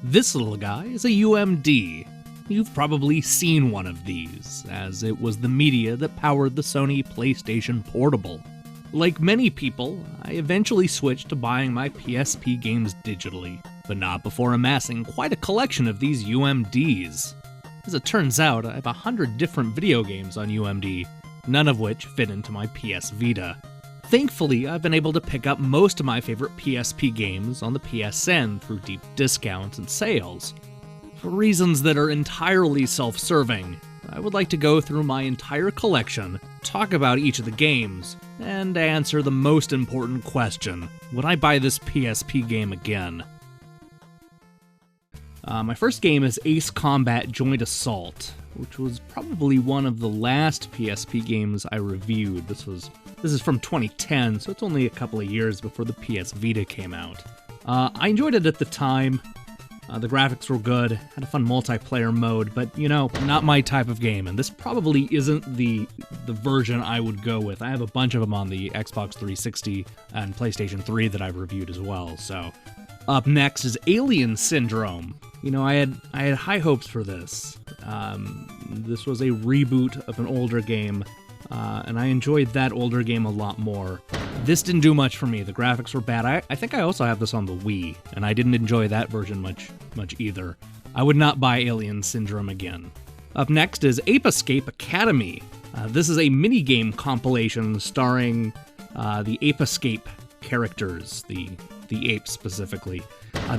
This little guy is a UMD. You've probably seen one of these, as it was the media that powered the Sony PlayStation Portable. Like many people, I eventually switched to buying my PSP games digitally, but not before amassing quite a collection of these UMDs. As it turns out, I have 100 different video games on UMD, none of which fit into my PS Vita. Thankfully, I've been able to pick up most of my favorite PSP games on the PSN through deep discounts and sales. For reasons that are entirely self-serving, I would like to go through my entire collection, talk about each of the games, and answer the most important question: would I buy this PSP game again? My first game is Ace Combat Joint Assault, which was probably one of the last PSP games I reviewed. This is from 2010, so it's only a couple of years before the PS Vita came out. I enjoyed it at the time. The graphics were good, had a fun multiplayer mode, but, not my type of game, and this probably isn't the version I would go with. I have a bunch of them on the Xbox 360 and PlayStation 3 that I've reviewed as well, so. Up next is Alien Syndrome. I had high hopes for this. This was a reboot of an older game, and I enjoyed that older game a lot more. This didn't do much for me. The graphics were bad. I think I also have this on the Wii, and I didn't enjoy that version much either. I would not buy Alien Syndrome again. Up next is Ape Escape Academy. This is a minigame compilation starring the Ape Escape characters, the apes specifically.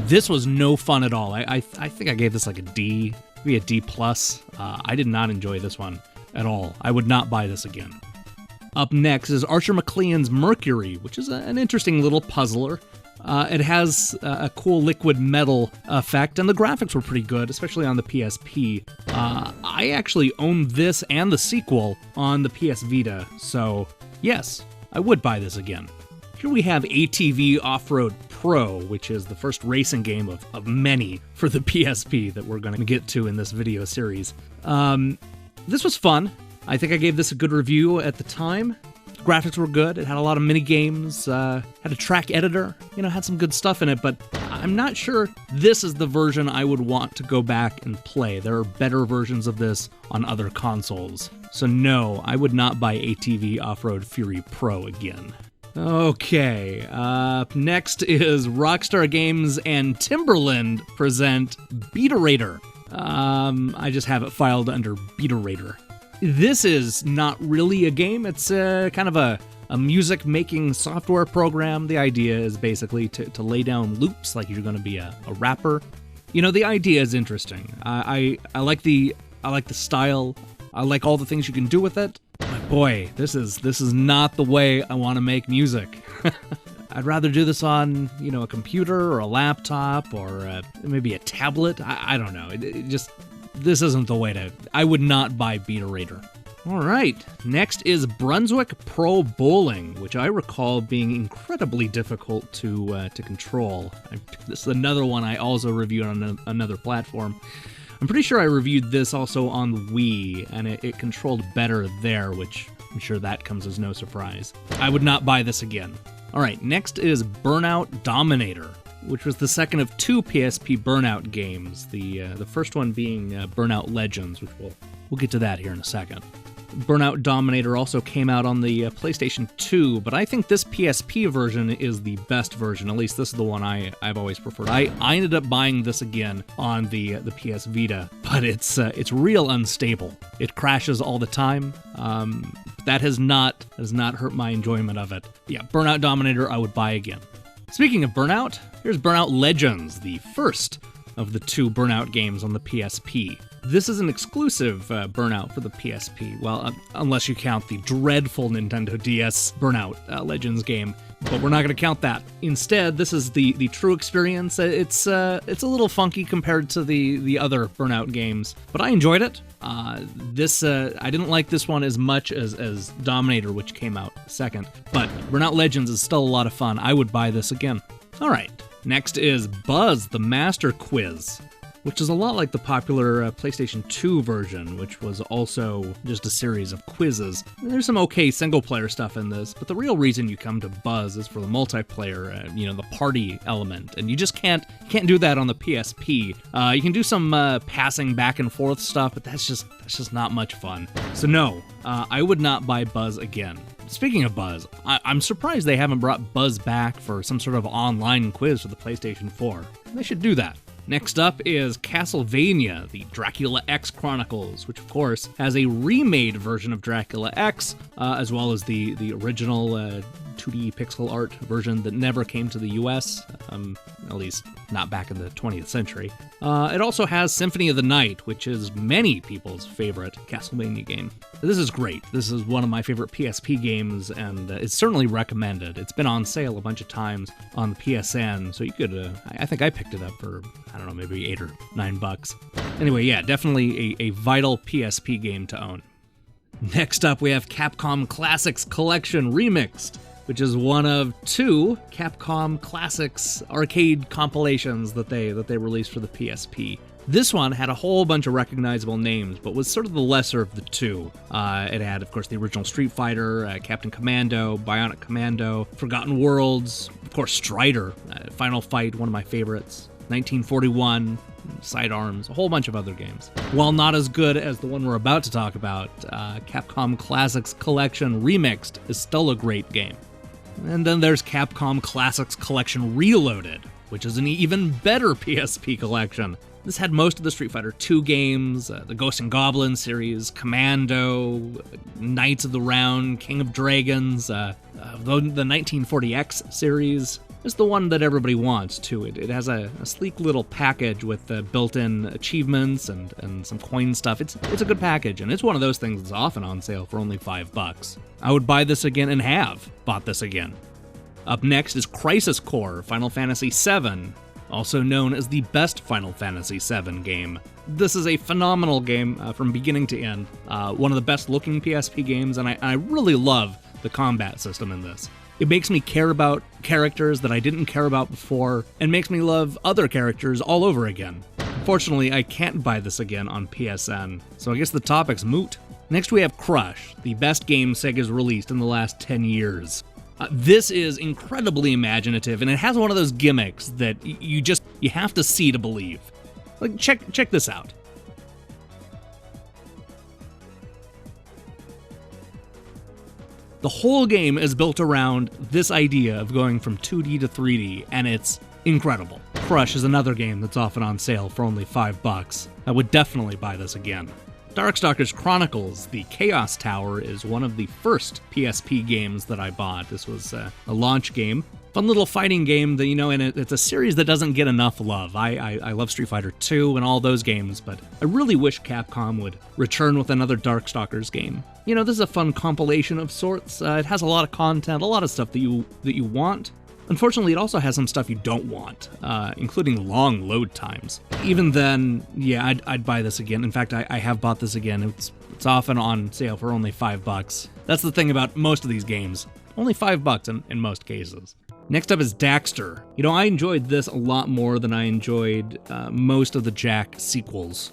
This was no fun at all. I think I gave this like a D, maybe a D+. I did not enjoy this one at all. I would not buy this again. Up next is Archer Maclean's Mercury, which is an interesting little puzzler. It has a cool liquid metal effect, and the graphics were pretty good, especially on the PSP. I actually owned this and the sequel on the PS Vita, so yes, I would buy this again. Here we have ATV Offroad Pro, which is the first racing game of many for the PSP that we're going to get to in this video series. This was fun. I think I gave this a good review at the time. The graphics were good. It had a lot of mini games, had a track editor, had some good stuff in it, but I'm not sure this is the version I would want to go back and play. There are better versions of this on other consoles. So no, I would not buy ATV Offroad Fury Pro again. Okay, next is Rockstar Games and Timberland present Beaterator. I just have it filed under Beaterator. This is not really a game. It's kind of a music-making software program. The idea is basically to lay down loops like you're going to be a rapper. The idea is interesting. I like the style. I like all the things you can do with it. But boy, this is not the way I want to make music. I'd rather do this on, a computer or a laptop or maybe a tablet. I don't know. This isn't the way to. I would not buy Beaterator. All right, next is Brunswick Pro Bowling, which I recall being incredibly difficult to control. This is another one I also reviewed on another platform. I'm pretty sure I reviewed this also on the Wii, and it controlled better there, which I'm sure that comes as no surprise. I would not buy this again. All right, next is Burnout Dominator, which was the second of two PSP Burnout games, the first one being Burnout Legends, which we'll get to that here in a second. Burnout Dominator also came out on the PlayStation 2, but I think this PSP version is the best version. At least this is the one I've always preferred. I ended up buying this again on the PS Vita, but it's real unstable. It crashes all the time. That has not hurt my enjoyment of it. Yeah, Burnout Dominator I would buy again. Speaking of Burnout, here's Burnout Legends, the first of the two Burnout games on the PSP. This is an exclusive Burnout for the PSP, well, unless you count the dreadful Nintendo DS Burnout Legends game, but we're not going to count that. Instead, this is the true experience. It's a little funky compared to the other Burnout games, but I enjoyed it. I didn't like this one as much as Dominator, which came out second, but Burnout Legends is still a lot of fun. I would buy this again. All right, next is Buzz the Master Quiz. which is a lot like the popular PlayStation 2 version, which was also just a series of quizzes. There's some okay single-player stuff in this, but the real reason you come to Buzz is for the multiplayer, the party element, and you just can't do that on the PSP. You can do some passing back and forth stuff, but that's just not much fun. So no, I would not buy Buzz again. Speaking of Buzz, I'm surprised they haven't brought Buzz back for some sort of online quiz for the PlayStation 4. They should do that. Next up is Castlevania, the Dracula X Chronicles, which of course has a remade version of Dracula X, as well as the original 2D pixel art version that never came to the US, at least not back in the 20th century. It also has Symphony of the Night, which is many people's favorite Castlevania game. This is great. This is one of my favorite PSP games, and it's certainly recommended. It's been on sale a bunch of times on the PSN, so you could, I think I picked it up for, I don't know, maybe $8 or $9. Anyway, yeah, definitely a vital PSP game to own. Next up, we have Capcom Classics Collection Remixed, which is one of 2 Capcom Classics arcade compilations that they released for the PSP. This one had a whole bunch of recognizable names, but was sort of the lesser of the 2. It had, of course, the original Street Fighter, Captain Commando, Bionic Commando, Forgotten Worlds, of course, Strider, Final Fight, one of my favorites, 1941, Sidearms, a whole bunch of other games. While not as good as the one we're about to talk about, Capcom Classics Collection Remixed is still a great game. And then there's Capcom Classics Collection Reloaded, which is an even better PSP collection. This had most of the Street Fighter 2 games, the Ghosts and Goblins series, Commando, Knights of the Round, King of Dragons, the 1940X series. It's the one that everybody wants, too. It has a sleek little package with built-in achievements and some coin stuff. It's a good package, and it's one of those things that's often on sale for only $5. I would buy this again and have bought this again. Up next is Crisis Core Final Fantasy VII, also known as the best Final Fantasy VII game. This is a phenomenal game from beginning to end. One of the best looking PSP games, and I really love the combat system in this. It makes me care about characters that I didn't care about before, and makes me love other characters all over again. Unfortunately, I can't buy this again on PSN, so I guess the topic's moot. Next we have Crush, the best game Sega's released in the last 10 years. This is incredibly imaginative, and it has one of those gimmicks that you have to see to believe. Like, check this out. The whole game is built around this idea of going from 2D to 3D, and it's incredible. Crush is another game that's often on sale for only $5. I would definitely buy this again. Darkstalkers Chronicles, the Chaos Tower, is one of the first PSP games that I bought. This was a launch game. Fun little fighting game that, and it's a series that doesn't get enough love. I love Street Fighter 2 and all those games, but I really wish Capcom would return with another Darkstalkers game. This is a fun compilation of sorts. It has a lot of content, a lot of stuff that you want. Unfortunately, it also has some stuff you don't want, including long load times. Even then, yeah, I'd buy this again. In fact, I have bought this again. It's often on sale for only $5. That's the thing about most of these games. Only $5 in most cases. Next up is Daxter. I enjoyed this a lot more than I enjoyed most of the Jak sequels.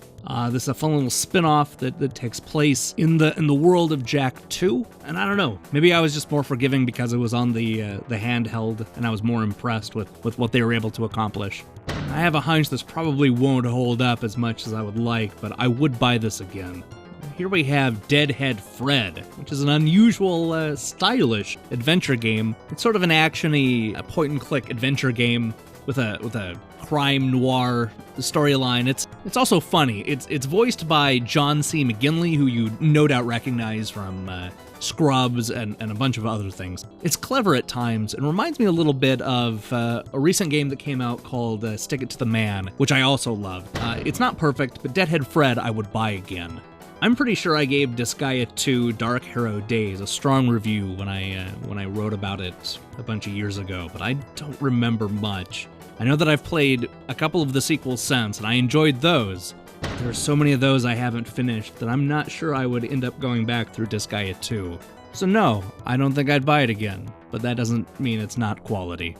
This is a fun little spin-off that takes place in the world of Jak 2, and I don't know, maybe I was just more forgiving because it was on the handheld, and I was more impressed with what they were able to accomplish. I have a hunch this probably won't hold up as much as I would like, but I would buy this again. Here we have Deadhead Fred, which is an unusual, stylish adventure game. It's sort of an action-y, point-and-click adventure game with a crime noir storyline. It's also funny. It's voiced by John C. McGinley, who you no doubt recognize from Scrubs and a bunch of other things. It's clever at times and reminds me a little bit of a recent game that came out called Stick It to the Man, which I also loved. It's not perfect, but Deadhead Fred I would buy again. I'm pretty sure I gave Disgaea 2 Dark Hero Days a strong review when I wrote about it a bunch of years ago, but I don't remember much. I know that I've played a couple of the sequels since, and I enjoyed those. There are so many of those I haven't finished that I'm not sure I would end up going back through Disgaea 2. So no, I don't think I'd buy it again, but that doesn't mean it's not quality.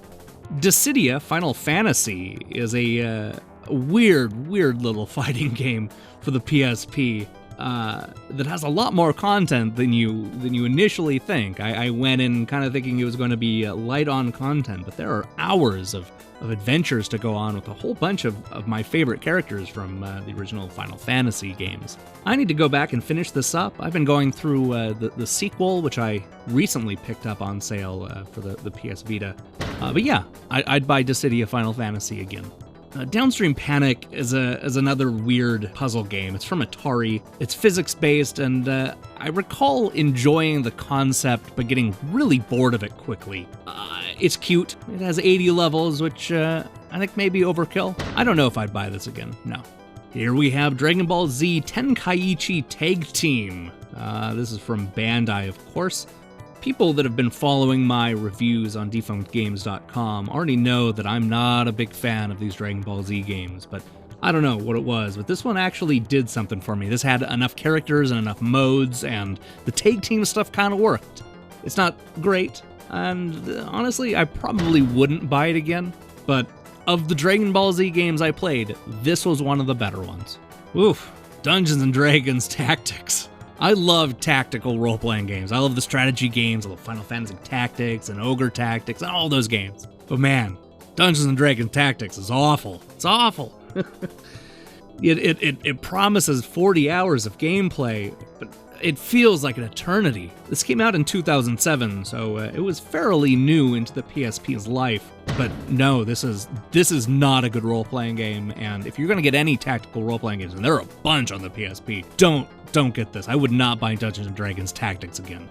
Dissidia Final Fantasy is a a weird little fighting game for the PSP that has a lot more content than you initially think. I went in kind of thinking it was going to be light on content, but there are hours of adventures to go on with a whole bunch of my favorite characters from the original Final Fantasy games. I need to go back and finish this up. I've been going through the sequel, which I recently picked up on sale for the PS Vita. But yeah, I'd buy Dissidia Final Fantasy again. Downstream Panic is another weird puzzle game. It's from Atari. It's physics-based, and I recall enjoying the concept, but getting really bored of it quickly. It's cute. It has 80 levels, which I think may be overkill. I don't know if I'd buy this again. No. Here we have Dragon Ball Z Tenkaichi Tag Team. This is from Bandai, of course. People that have been following my reviews on defunctgames.com already know that I'm not a big fan of these Dragon Ball Z games, but I don't know what it was, but this one actually did something for me. This had enough characters and enough modes, and the tag team stuff kind of worked. It's not great, and honestly, I probably wouldn't buy it again, but of the Dragon Ball Z games I played, this was one of the better ones. Oof, Dungeons & Dragons Tactics. I love tactical role-playing games. I love the strategy games. I love Final Fantasy Tactics and Ogre Tactics and all those games. But man, Dungeons & Dragons Tactics is awful. It's awful. It promises 40 hours of gameplay, but it feels like an eternity. This came out in 2007, so it was fairly new into the PSP's life. But no, this is not a good role-playing game, and if you're going to get any tactical role-playing games, and there are a bunch on the PSP, don't get this. I would not buy Dungeons & Dragons Tactics again.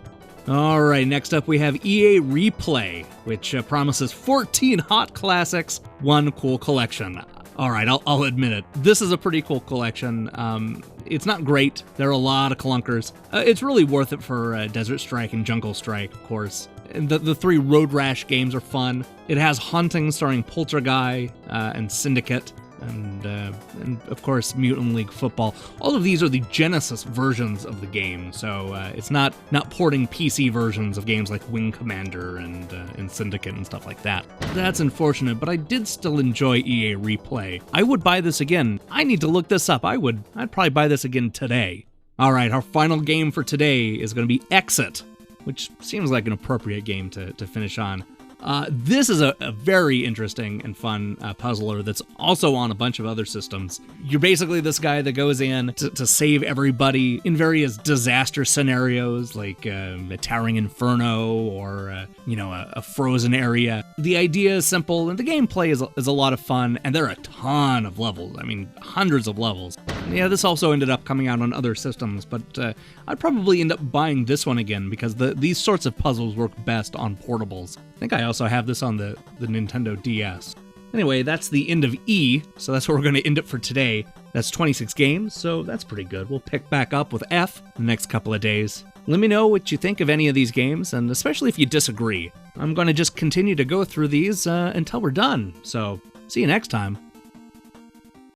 Alright, next up we have EA Replay, which promises 14 hot classics, one cool collection. Alright, I'll admit it. This is a pretty cool collection. It's not great. There are a lot of clunkers. It's really worth it for Desert Strike and Jungle Strike, of course. The three Road Rash games are fun. It has Haunting starring Poltergeist and Syndicate. And of course, Mutant League Football. All of these are the Genesis versions of the game, so it's not porting PC versions of games like Wing Commander and Syndicate and stuff like that. That's unfortunate, but I did still enjoy EA Replay. I would buy this again. I need to look this up. I'd probably buy this again today. All right, our final game for today is going to be Exit, which seems like an appropriate game to finish on. This is a very interesting and fun puzzler that's also on a bunch of other systems. You're basically this guy that goes in to save everybody in various disaster scenarios, like a towering inferno or a frozen area. The idea is simple, and the gameplay is a lot of fun, and there are a ton of levels. I mean, hundreds of levels. Yeah, this also ended up coming out on other systems, but I'd probably end up buying this one again because these sorts of puzzles work best on portables. I think I also have this on the Nintendo DS. Anyway, that's the end of E, so that's where we're going to end it for today. That's 26 games, so that's pretty good. We'll pick back up with F the next couple of days. Let me know what you think of any of these games, and especially if you disagree. I'm going to just continue to go through these until we're done, so see you next time.